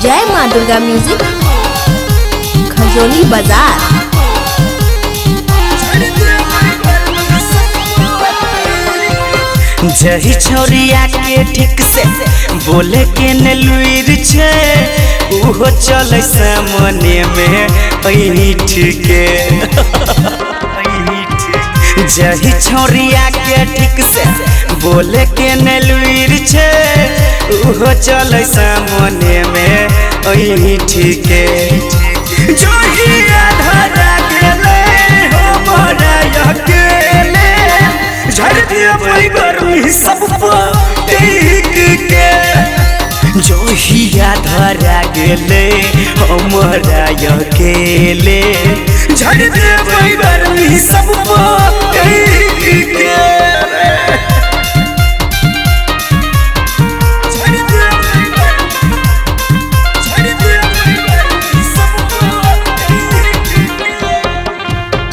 जय माँ दुर्गा म्यूजिक खजोली बाजार। जही छोरिया के ठीक से बोले के न लुइर छे उहो चले सामने में ऐठ के जही छोरिया के ठीक से बोले के न लुइर छे उहो चले सामने में ऐठ के जोहिया धरा गेले हमरा अकेले झड़ दिए गर्मी सब टिक के जोहिया धरा गेले हमरा अकेले झड़ दिए गर्मी सब टिक के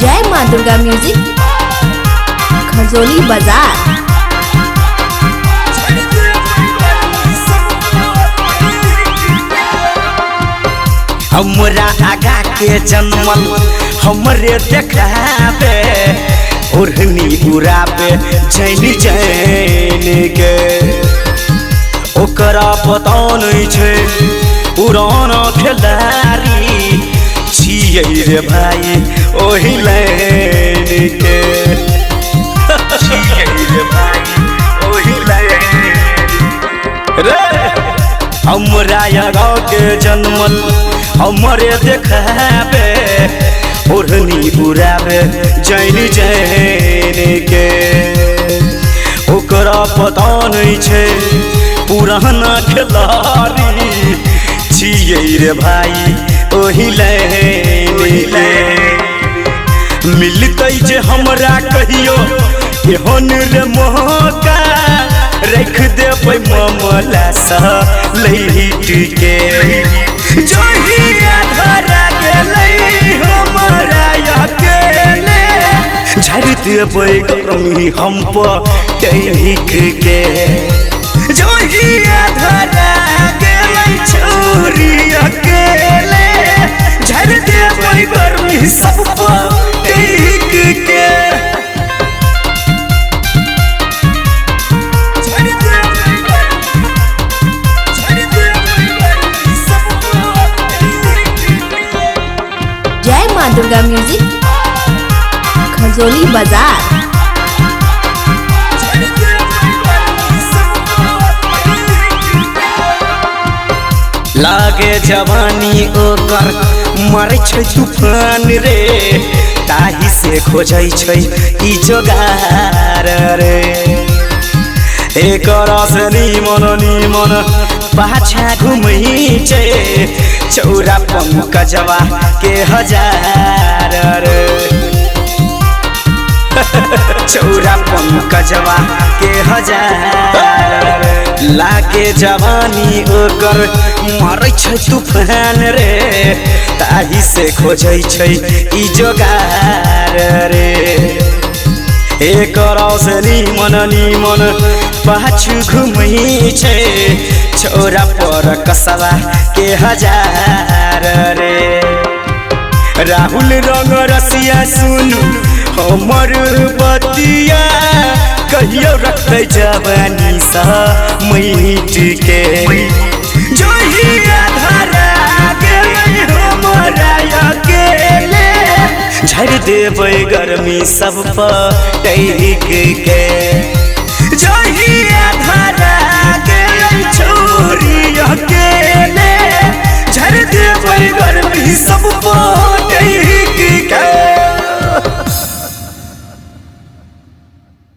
जय माँ दुर्गा म्यूजिक खजोली बाजार। हमरा आगा के जन्मल हमरे देखाबे ओढ़नी उड़ाबे जैन जैन के ओकरा पता नहीं छे पुराना खिलाड़ी छियै रे भाई ओही लाइन के छियै रे भाई ओही लाइन रे हमरा गाँव के जन्मल हमरे देखाबे ओढ़नी उड़ाबे जैन जैन के ओकरा पता नहीं छे पुराना खिलाड़ी छियै रे भाई ओही लाइन मिलते जे हमरा कहियो एहन रे मौका रख देबै मामला सा लैट के जोहिया धरा गेले हमरा अकेले झड़ देबै गर्मी हम पर टिक के जोहिया धरा गेले छोरी अकेले झड़ देबै गर्मी सब टिक के जय माँ दुर्गा म्यूजिक खजोली बाजार। लागे जवानी ओकर मरे छै तूफान रे ताही से खोजै छै ई जोगार रे एकर से निमन पाछा घुमै छै चौरा पंकजवा के हजार रे चौरा पंकजवा के हजार लागे जवानी ओकर मरै छै तूफान रे ताही से खोजै छै ई जोगार रे एकर से निमन पाछू घुमै छै छोरा पर कसवा के हजार रे राहुल रंग रसिया सुनु हमर बतिया कहियो रखते जवानी सा मैट के जोहिया धरा गेले हमरा अकेले झड़ देबै गर्मी सब टिक के जोहिया धरा